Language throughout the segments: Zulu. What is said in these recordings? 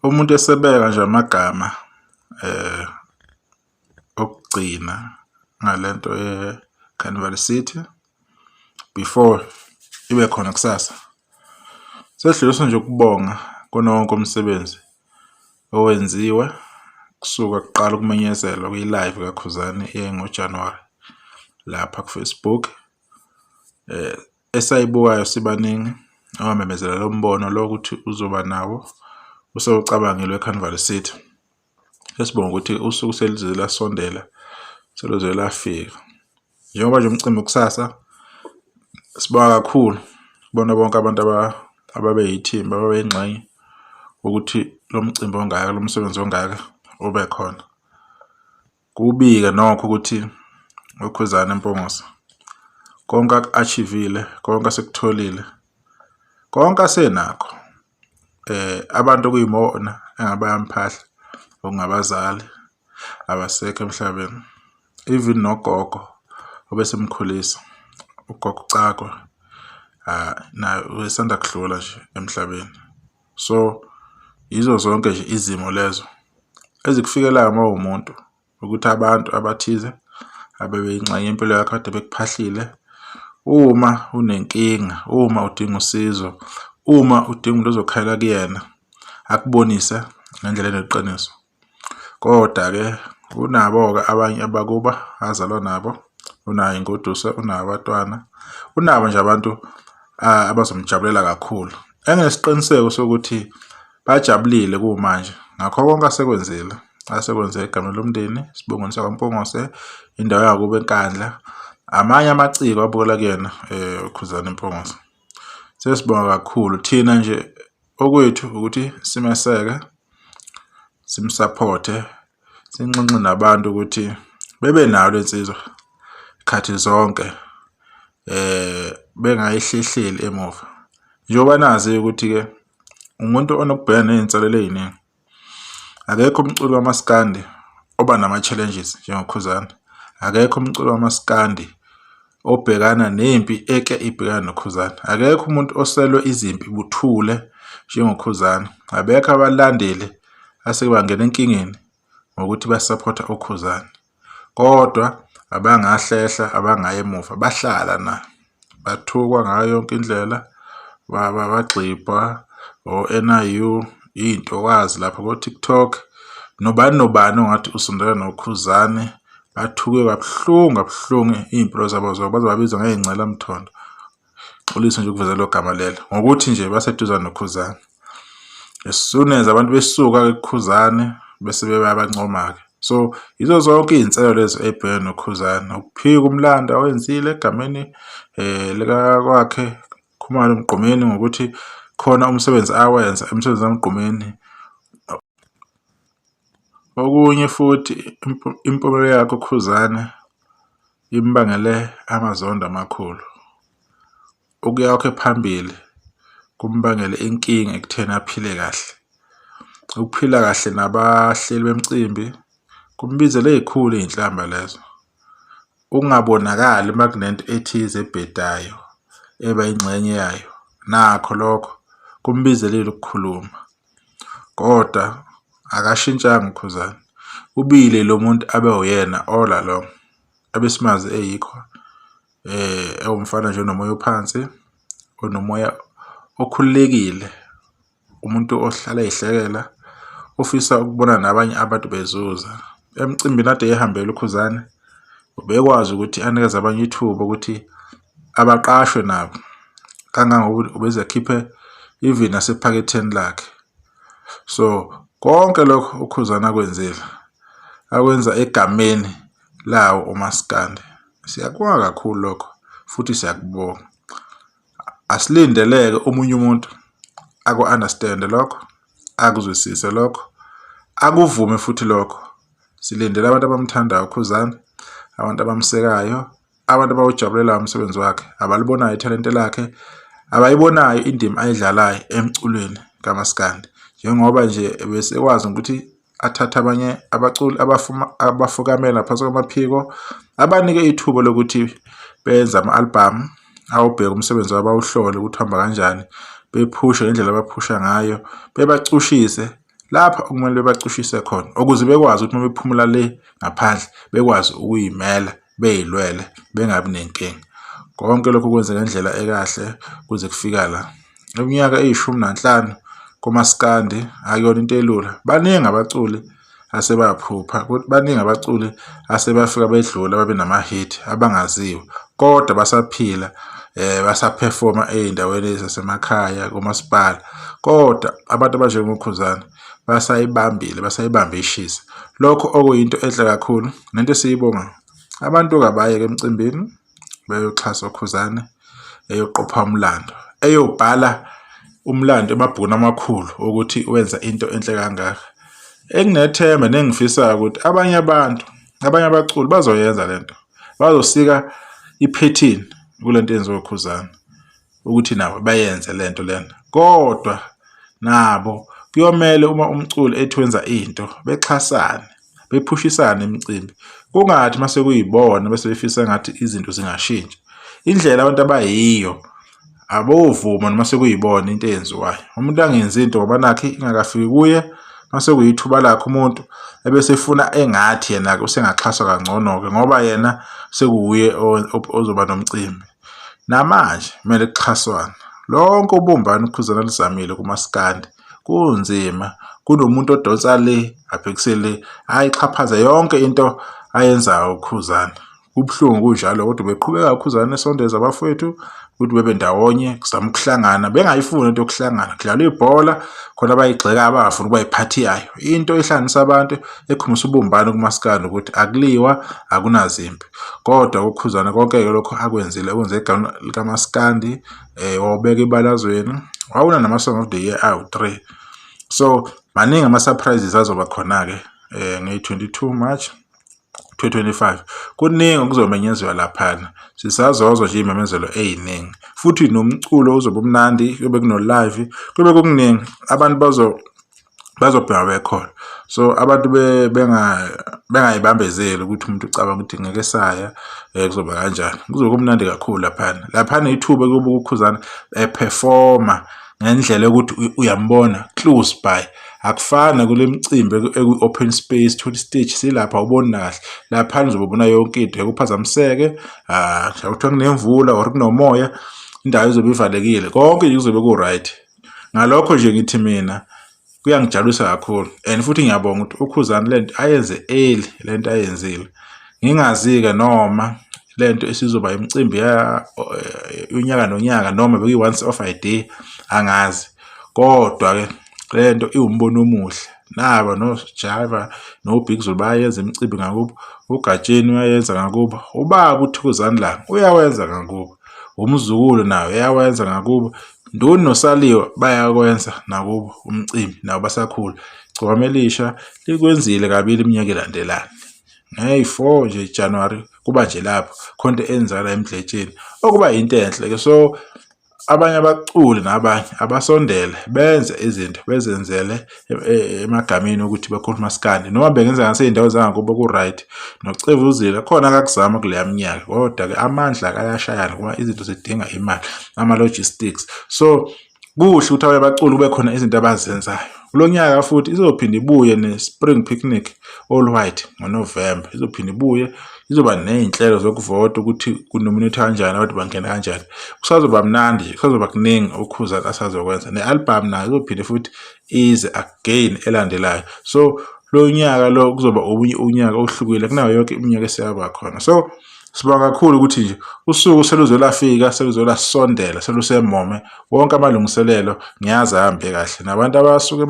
umuntu esebeka nje amagama okugcina ngalento ye-Carnival City before ibe khona kusasa. Sedluliswa nje ukubonga konke umsebenzi owenziwe kusuka kuqala ukumenyezelwa kwi-live kaKhuzani ngoJanuwari lapha ku-Facebook. Esayibukayo sibaningi abamemezela lo mbono lokuthi uzoba nawo usewucabangile we-Carnival City. Sesibonga ukuthi usuku selize lasondela seluze lafika. Njengoba nje umcimbi kusasa sibonga kakhulu kubona bonke abantu ababe yithimba ababe ingxenye ukuthi lo mcimbi ongaka lo msebenzi ongaka ube khona. Kubike nokho ukuthi uKhuzani Mpungose konke aku-achivile, konke asekutholile, konke asenakho abantu kuyimona engabaya mphahla okungabazali abasekho emhlabeni, even nogogo obesemkhulisa ugogo Cagwe naye wesanda kudlula nje emhlabeni. So yizo zonke nje izimo lezo ezikufikelayo uma umuntu ukuthi abantu abathize abebe ingxenye impilo yakho kade bekuphahlile, uma unenkinga, uma udinga usizo, uma udinga umuntu ozokhalela kuyena akubonise ngendlela eneqiniso. Kodwa-ke unabo-ke abanye abakuba azalwa nabo, unayo ingoduso, unayo abatwana, unabo nje abantu abazomjabulela kakhulu enesiqiniseko sokuthi bajabulile kumanje ngakho konke asekwenzile. Asekwenze egameni lomndeni Sibongweni sakwaMpungose, indawo yakubo eNkandla, amanye amaciko abukela kuyena uKhuzani Mpungose. Sesibonga kakhulu thina nje okwethu ukuthi simeseke, simsupporte, sinxenxe nabantu ukuthi bebe nayo lensizwa khathi zonke bengayihlehleli emuva. Njengoba nazi ukuthi-ke umuntu onokubhekana nezinselelo eziningi. Akekho umculo wamaskandi oba nama-challenges njengoKhuzani. Akekho umculo wamaskandi obhekana nempi eke ibhekana noKhuzani. Akekho umuntu oselwe izimpi buthule njengoKhuzani. Abekho abalandeli asebangena enkingeni ngokuthi basupporta uKhuzani. Kodwa abangahlehla, abangaya emuva, bahlala na bathukwa ngayo yonke indlela, bagxibha NIU, iy'ntokazi lapha ko-TikTok, nobani ongathi usondela noKhuzani bathuke kabuhlungu iy'mpilo zabo zonke baze babizwa ngey'ngcelamthondo. Xolisa nje ukuveza lo gama lelo ngokuthi nje baseduzane noKhuzani. As soon as abantu besuka kuKhuzani bese bebayabancoma-ke. So yizo zonke iy'nselelo lezo ey'bhekene noKhuzani, ukuphika umlando awenzile egameni lika kwakhe Khumalo Mgqumeni ngokuthi khona umsebenzi awenza emsebenzini kaMgqumeni. Okunye futhi impumelelo yakhe uKhuzani imbangele amazondo amakhulu. Ukuya kwakhe phambili kumbangele inkinga ekutheni aphile kahle. Ukuphila kahle nabahleli bemcimbi kumbizela ey'khulu iy'nhlamba lezo. Ukungabonakali uma kunento ethize ebhedayo eba ingxenye yayo, nakho lokho kumbizelile ukukhuluma. Kodwa akashintshanga uKhuzani. Ubile lo muntu abe uyena all along. Abesimazi eyikho ewumfana nje onomoya ophansi, onomoya okhululekile, umuntu ohlala ehlekela, ufisa ukubona nabanye abantu bezuza. Emcimbini ade ehambela uKhuzani ubekwazi ukuthi anikeze abanye ithuba ukuthi abaqashwe nabo, kangangokuthi ubezekhiphe even nasephaketheni lakhe. So konke lokho uKhuzani akwenzile akwenza egameni lawo umaskandi. Siyakubonga kakhulu lokho futhi siyakubonga. Asilindeleke omunye umuntu aku-understande lokho, akuzwisise lokho, akuvume futhi lokho. Silindele abantu abamthandayo uKhuzani, abantu abamsekayo, abantu abawujabulela umsebenzi wakhe, abalibonayo ithalente lakhe, abayibonayo indima ayidlalayo emculweni kamaskandi. Njengoba nje besekwazi ukuthi athathe abanye abaculi abafukamela phansi kwamaphiko, abanike ithuba lokuthi benze ama-album awubheka umsebenzi wabo awuhlole ukuthi uhamba kanjani, bephushe ngendlela abaphusha ngayo, bebacushise lapha okumele bacishise khona ukuze bekwazi ukuthi uma bephumula le ngaphandle bekwazi ukuyimela beyilwele bengabi nenkinga. Konke lokho kwenzeka ngendlela ekahle kuze kufika la. Iminyaka eyi15 kumaskandi akuyona into elula. Baningi abaculi asebaphupha, baningi abaculi asebafika bedlula babe nama-hit abangaziwa kodwa basaphila basaperforma ey'ndaweni zasemakhaya kumasipala. Kodwa abantu abanjengoKhuzani basayibambe ishisa. Lokho okuyinto enhle kakhulu nento esiyibonga. Abantu kabaye emcimbini beyoxhasa uKhuzani eyoqopha umlando, eyobhala umlando emabhukwini amakhulu ukuthi wenza into enhle kangaka. Enginethemba nengifisayo ukuthi abanye abaculi bazoyenza lento, bazosika iphethini kulento yenziwa uKhuzani ukuthi nabo bayenze lento lena. Kodwa nabo kuyomele uma umculi ethi wenza into bexhasane, bephushisane imicimbi. Kungathi mase kuyibona bese befisa ngathi izinto zingashintsha. Indlela abantu abayiyo abovuma noma sekuyibona into eyenziwayo. Umuntu angenzi into ngoba nakhe ingakafiki kuye mase kuyithuba lakhe umuntu ebese efuna engathi yena ke usengaxhaswa kangcono-ke ngoba yena sekuye ozoba nomcimbi. Namanje kumele kuxhaswane. Lonke ubumbano uKhuzani alizamile kumaskandi kunzima. Kunomuntu odonsa le abhekisele ayixhaphaza yonke into ayenzayo uKhuzani. Kubuhlungu kunjalo kodwa beqhubeka uKhuzani esondeza abafowethu ukuthi bebe ndawonye kuzama ukuhlangana. Bengayifuni into yokuhlangana, kudlalwa ibhola khona bayigxeka abafuna ukuba yiphathi yayo. Into ehlanganisa abantu ekhombisa ubumbano kumaskandi ukuthi akuliwa akunazimpi. Kodwa uKhuzani konke lokho akwenzile ukwenza igama likaMaskandi wawubeka ebalazweni. Wawuna nama-Song of the Year awu-3. So maningi ama-surprises azoba khona-ke nge-22 March 2025. Kuningi okuzomenyezelwa laphana. Sisazozwa nje imemezelo eyiningi. Futhi nomculo uzobe umnandi, kube kuno live, kube kuningi. Abantu bazobheka bekhona. So abantu bengayibambezeli ukuthi umuntu ucabanga ukuthi ngeke saya kuzoba kanjani. Kuzobe kumnandi kakhulu laphana. Laphana ithuba kuba uKhuzani performa ngendlela ukuthi uyambona close by. Akufana kule mcimbi eku-open space, 20 stage silapha ubona kahle. Lapha uzobe ubona yonke into ukuphazamiseke, kuthiwa kunemvula or kunomoya, indawo izobe ivalekile. Konke nje kuzobe ku-right. Ngalokho nje ngithi mina kuyangijabulisa kakhulu and futhi ngiyabonga ukuthi uKhuzani lento ayenze early lento ayenzile. Ngingazi-ke noma lento esizoba imicimbi unyaka nonyaka noma bekuyi-once off a day angazi. Kodwa-ke lento iwumbono omuhle. Naba noJaiva noBig Zulu bayenza imicimbi ngakubo. uGatsheni uyayenza ngakubo. Ubaba uThokozani la uyawenza ngakubo. Umzukulu nayo uyawenza ngakubo. Nduni noSaliwa bayakwenza nakubo umcimbi nabo basakhula. Igcokama elisha likwenzile kabili iminyaka elandelana. Nge-4 nje January kuba nje lapho khonto enzala eMdletsheni okuba into enhle ke. So abanye abaculi nabanye abasondele benze izinto bezenzele emagameni ukuthi bakhona uMaskandi noma bengenza ngasey'ndawo zangakubo ku-right. NoCevuzile khona akakuzama kuleya minyaka kodwa-ke amandla ayashayana ngoba izinto zidinga imali, ama-logistics. So kuhle ukuthi abanye abaculi kube khona izinto abazenzayo. Kulo nyaka futhi izophinda ibuye ne-Spring Picnic All White ngoNovember. Izophinda ibuye izoba ney'nhlelo zokuvota ukuthi kunominate kanjani abantu bangena kanjani. Kusazoba mnandi, kusazoba kuningi uKhuzani asazokwenza. Ne-album nayo izophinde futhi ize again elandelayo. So lo nyaka lo kuzoba obunye unyaka ohlukile kunayo yonke iminyaka eseyaba khona. So sibonga kakhulu ukuthi nje usuku seluzolafika, seluzolasondela, selusemome. Wonke amalungiselelo ngiyazi ahambe kahle. Nabantu abasuka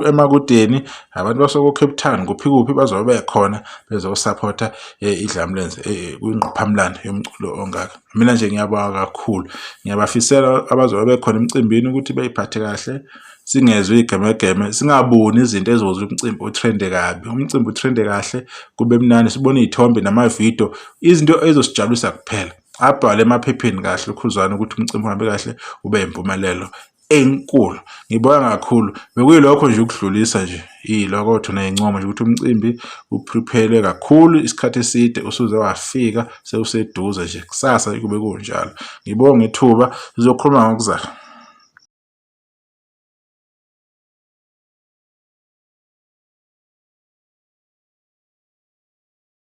emakudeni, abantu basuka eCape Town kuphi bazobe bekhona bezosupporta iDlamlenze kwingqophamlando yomculo ongaka. Mina nje ngiyabonga kakhulu. Ngiyabafisela abazobe bekhona emcimbini ukuthi beyiphathe kahle. Singezwe igemegeme, singaboni izinto ezoza umcimbi utrende kabi. Umcimbi utrende kahle kube mnandi, sibone izithombe namavidiyo, izinto ezosijabulisa kuphela. Abhale emaphepheni kahle uKhuzani ukuthi umcimbi uhambe kahle ube impumelelo enkulu. Ngibonga kakhulu. Bekuyilokho nje ukudlulisa nje yiloko thina incomo nje ukuthi umcimbi uprepare kakhulu isikhathi eside usuze wafika sewuseduze nje kusasa kube kunjalo. Ngibonga ithuba sizokhuluma ngokuzayo.